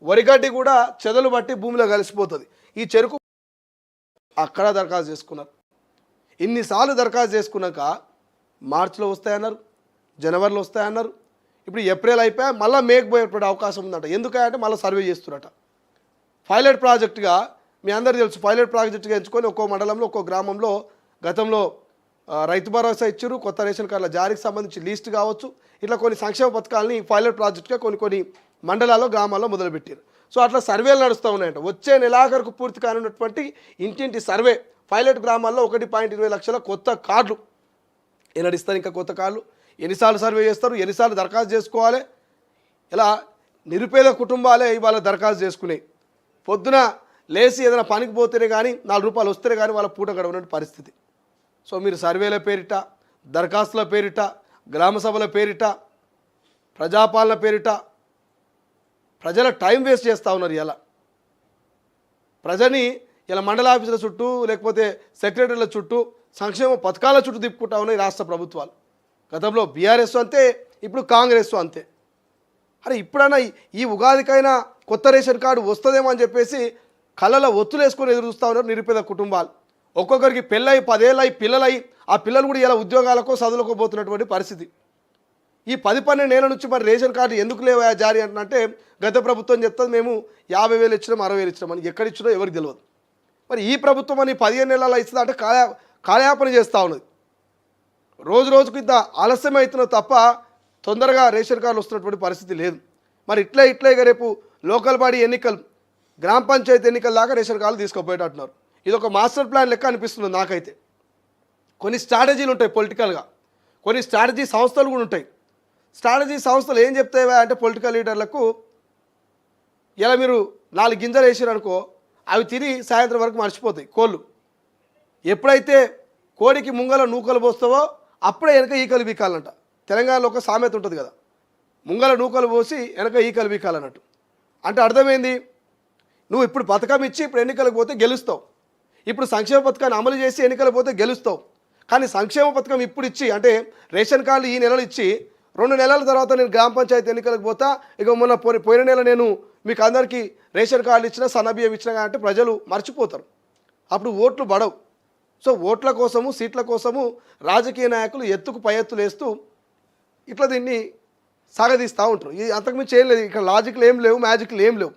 వరిగడ్డి కూడా చెదలు బట్టి భూమిలో కలిసిపోతుంది. ఈ చెరుకు అక్కడ దరఖాస్తు చేసుకున్నారు. ఇన్నిసార్లు దరఖాస్తు చేసుకున్నాక మార్చిలో వస్తాయన్నారు, జనవరిలో వస్తాయన్నారు. ఇప్పుడు ఏప్రిల్ అయిపోయా మళ్ళీ మేకు పోయేటువంటి అవకాశం ఉందంట. ఎందుకంటే మళ్ళీ సర్వే చేస్తున్నారట. పైలట్ ప్రాజెక్టుగా మీ అందరికీ తెలుసు, పైలట్ ప్రాజెక్టుగా ఎంచుకొని ఒక్కో మండలంలో ఒక్కో గ్రామంలో గతంలో రైతు భరోసా ఇచ్చారు, కొత్త రేషన్ కార్డుల జారీకి సంబంధించి లిస్ట్ కావచ్చు, ఇట్లా కొన్ని సంక్షేమ పథకాలని పైలట్ ప్రాజెక్టుగా కొన్ని మండలాల్లో గ్రామాల్లో మొదలుపెట్టారు. సో అట్లా సర్వేలు నడుస్తూ ఉన్నాయంట. వచ్చే నెలాఖరుకు పూర్తి కానున్నటువంటి ఇంటింటి సర్వే పైలట్ గ్రామాల్లో 1.20 లక్షల కొత్త కార్డులు నడిస్తారు. ఇంకా కొత్త కార్డులు ఎన్నిసార్లు సర్వే చేస్తారు, ఎన్నిసార్లు దరఖాస్తు చేసుకోవాలి? ఇలా నిరుపేద కుటుంబాలే ఇవాళ దరఖాస్తు చేసుకునేవి. పొద్దున లేచి ఏదైనా పనికి పోతేనే కానీ 4 రూపాయలు వస్తేనే కానీ వాళ్ళ పూట గడవనటువంటి పరిస్థితి. సో మీరు సర్వేల పేరిట, దరఖాస్తుల పేరిట, గ్రామ సభల పేరిట, ప్రజాపాలన పేరిట ప్రజల టైం వేస్ట్ చేస్తూ ఉన్నారు. ఇలా ప్రజని ఇలా మండల ఆఫీసుల చుట్టూ లేకపోతే సెక్రటరీల చుట్టూ సంక్షేమ పథకాల చుట్టూ తిప్పుకుంటా ఉన్నాయి రాష్ట్ర ప్రభుత్వాలు. గతంలో బీఆర్ఎస్ అంతే, ఇప్పుడు కాంగ్రెస్ అంతే. అరే ఇప్పుడైనా ఈ ఉగాదికైనా కొత్త రేషన్ కార్డు వస్తుందేమో అని చెప్పేసి కళ్ళలో ఒత్తులు వేసుకొని ఎదురు చూస్తూ ఉన్నారు నిరుపేద కుటుంబాలు. ఒక్కొక్కరికి పెళ్ళై 10 ఏళ్ళై పిల్లలై ఆ పిల్లలు కూడా ఇలా ఉద్యోగాలకో చదువులకో పోతున్నటువంటి పరిస్థితి. ఈ 10-12 ఏళ్ళ నుంచి మరి రేషన్ కార్డు ఎందుకు లేవా జారీ అంటే గత ప్రభుత్వం చెప్తుంది మేము 50,000 ఇచ్చినాం 60,000 ఇచ్చినాం అని. ఎక్కడ ఇచ్చినో ఎవరికి తెలియదు. మరి ఈ ప్రభుత్వం అని 15 ఏళ్ళ ఇస్తుంది అంటే కాలయాపన చేస్తూ ఉన్నది. రోజుకు ఇంత ఆలస్యం అవుతున్నది తప్ప తొందరగా రేషన్ కార్డులు వస్తున్నటువంటి పరిస్థితి లేదు. మరి ఇట్లా రేపు లోకల్ బాడీ ఎన్నికలు, గ్రామ పంచాయతీ ఎన్నికల దాకా రేషన్ కార్డులు తీసుకుపోయేటట్టున్నారు. ఇది ఒక మాస్టర్ ప్లాన్ లెక్క అనిపిస్తుంది నాకైతే. కొన్ని స్ట్రాటజీలు ఉంటాయి పొలిటికల్గా, కొన్ని స్ట్రాటజీ సంస్థలు కూడా ఉంటాయి. స్ట్రాటజీ సంస్థలు ఏం చెప్తాయా అంటే పొలిటికల్ లీడర్లకు, ఇలా మీరు 4 గింజలు వేసారనుకో అవి తిని సాయంత్రం వరకు మర్చిపోతాయి కోళ్ళు. ఎప్పుడైతే కోడికి ముంగల నూకలు పోస్తావో అప్పుడే వెనక ఈకలు బీకాలంట. తెలంగాణలో ఒక సామెత ఉంటుంది కదా, ముంగల నూకలు పోసి వెనక ఈకలు బీకాలన్నట్టు. అంటే అర్థమైంది, నువ్వు ఇప్పుడు పథకం ఇచ్చి ఇప్పుడు ఎన్నికలకు పోతే గెలుస్తావు, ఇప్పుడు సంక్షేమ పథకాన్ని అమలు చేసి ఎన్నికలు పోతే గెలుస్తావు. కానీ సంక్షేమ పథకం ఇప్పుడు ఇచ్చి అంటే రేషన్ కార్డులు ఈ నెలలు ఇచ్చి 2 నెలల తర్వాత నేను గ్రామ పంచాయతీ ఎన్నికలకు పోతా, ఇక మొన్న పోయిన నెల నేను మీకు అందరికీ రేషన్ కార్డులు ఇచ్చినా సన్నబియ్యం ఇచ్చినా అంటే ప్రజలు మర్చిపోతారు. అప్పుడు ఓట్లు పడవు. సో ఓట్ల కోసము సీట్ల కోసము రాజకీయ నాయకులు ఎత్తుకు పై ఎత్తులు వేస్తూ ఇట్లా దీన్ని సాగదీస్తూ ఉంటారు. ఇది అంతకుమించి ఏం లేదు. ఇక్కడ లాజిక్లు ఏం లేవు, మ్యాజిక్లు ఏం లేవు.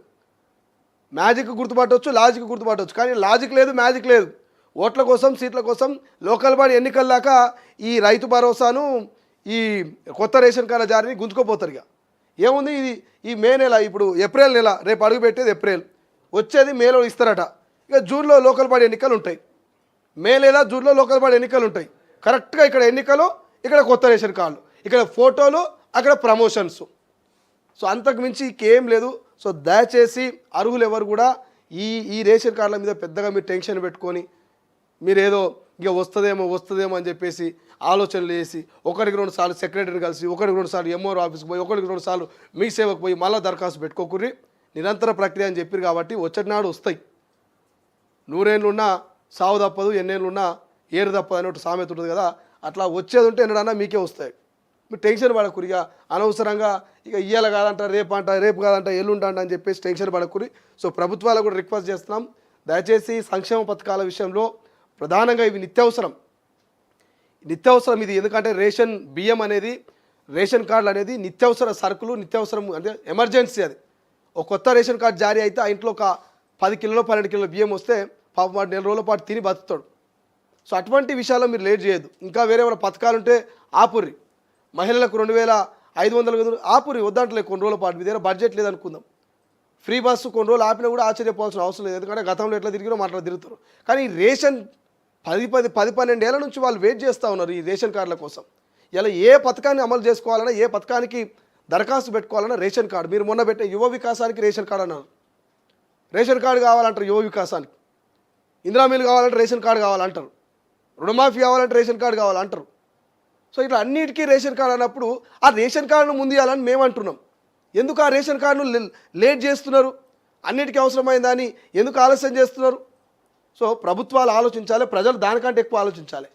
మ్యాజిక్ గుర్తుపట్టవచ్చు, లాజిక్ గుర్తుపట్టవచ్చు, కానీ లాజిక్ లేదు, మ్యాజిక్ లేదు. ఓట్ల కోసం సీట్ల కోసం లోకల్ బాడీ ఎన్నికల దాకా ఈ రైతు భరోసాను ఈ కొత్త రేషన్ కార్డుల జారీని గుంజుకోపోతారు. ఇక ఏముంది, ఇది ఈ మే నెల, ఇప్పుడు ఏప్రిల్ నెల, రేపు అడుగు పెట్టేది ఏప్రిల్, వచ్చేది మేలో ఇస్తారట. ఇక జూన్లో లోకల్ బాడీ ఎన్నికలు ఉంటాయి. మే లేదా జూన్లో లోకల్ బాడీ ఎన్నికలు ఉంటాయి. కరెక్ట్గా ఇక్కడ ఎన్నికలు, ఇక్కడ కొత్త రేషన్ కార్డులు, ఇక్కడ ఫోటోలు, అక్కడ ప్రమోషన్స్. సో అంతకు మించి ఇంకేం లేదు. సో దయచేసి అర్హులు ఎవరు కూడా ఈ రేషన్ కార్డుల మీద పెద్దగా మీరు టెన్షన్ పెట్టుకొని మీరేదో ఇక వస్తుందేమో అని చెప్పేసి ఆలోచనలు చేసి 1-2 సార్లు సెక్రటరీని కలిసి 1-2 సార్లు ఎంఓఆర్ ఆఫీస్కి పోయి 1-2 సార్లు మీ సేవకు పోయి మళ్ళీ దరఖాస్తు పెట్టుకోకుర్రి. నిరంతర ప్రక్రియ అని చెప్పారు కాబట్టి వచ్చేనాడు వస్తాయి. 100 ఏళ్ళున్నా సావు తప్పదు, ఎన్నేళ్ళున్నా ఏరు తప్పదు అనే ఒక సామెత ఉంటుంది కదా, అట్లా వచ్చేది ఉంటే ఎన్నడన్నా మీకే వస్తాయి. మీరు టెన్షన్ పడకురి. ఇక అనవసరంగా ఇక ఇయ్యాల కాదంట, రేపు కాదంట, ఎల్లుండంట అని చెప్పేసి టెన్షన్ పడకురి. సో ప్రభుత్వాలకు కూడా రిక్వెస్ట్ చేస్తున్నాం, దయచేసి సంక్షేమ పథకాల విషయంలో ప్రధానంగా ఇవి నిత్యావసరం. ఇది ఎందుకంటే బియ్యం అనేది, రేషన్ కార్డులు అనేది నిత్యావసర సరుకులు, నిత్యావసరం అంటే ఎమర్జెన్సీ. అది ఒక కొత్త రేషన్ కార్డు జారీ అయితే ఆ ఇంట్లో ఒక 10 కిలోలు 12 కిలోల బియ్యం వస్తే పాపం వాడు 4 రోజుల పాటు తిని బతుకుతాడు. సో అటువంటి విషయాల్లో మీరు లేట్ చేయొద్దు. ఇంకా వేరే ఏమైనా పథకాలు ఉంటే ఆపుర్రి. మహిళలకు 2,500 ఆపుర్రి, వద్దంటలే కొన్ని రోజుల పాటు. మీ దగ్గర బడ్జెట్ లేదనుకుందాం, ఫ్రీ బస్సు కొన్ని రోజులు ఆపినా కూడా ఆశ్చర్యపోవాల్సిన అవసరం లేదు. ఎందుకంటే గతంలో ఎట్లా తిరిగినో మాట్లా తిరుగుతారు. కానీ ఈ రేషన్ 10-12 ఏళ్ల నుంచి వాళ్ళు వెయిట్ చేస్తూ ఉన్నారు ఈ రేషన్ కార్డుల కోసం. ఇలా ఏ పథకాన్ని అమలు చేసుకోవాలన్నా, ఏ పథకానికి దరఖాస్తు పెట్టుకోవాలన్నా రేషన్ కార్డు. మీరు మొన్న పెట్టే యువ వికాసానికి రేషన్ కార్డు అన్నారు. రేషన్ కార్డు కావాలంటారు యువ వికాసానికి. ఇందిరా మిల్లు కావాలంటే రేషన్ కార్డు కావాలంటారు. రుణమాఫీ కావాలంటే రేషన్ కార్డు కావాలంటారు. సో ఇట్లా అన్నిటికీ రేషన్ కార్డు అన్నప్పుడు ఆ రేషన్ కార్డును ముందు ఇవ్వాలని మేము అంటున్నాం. ఎందుకు ఆ రేషన్ కార్డును లేట్ చేస్తున్నారు? అన్నిటికీ అవసరమైందని ఎందుకు ఆలస్యం చేస్తున్నారు? సో ప్రభుత్వాలు ఆలోచించాలి, ప్రజలు దానికంటే ఎక్కువ ఆలోచించాలి.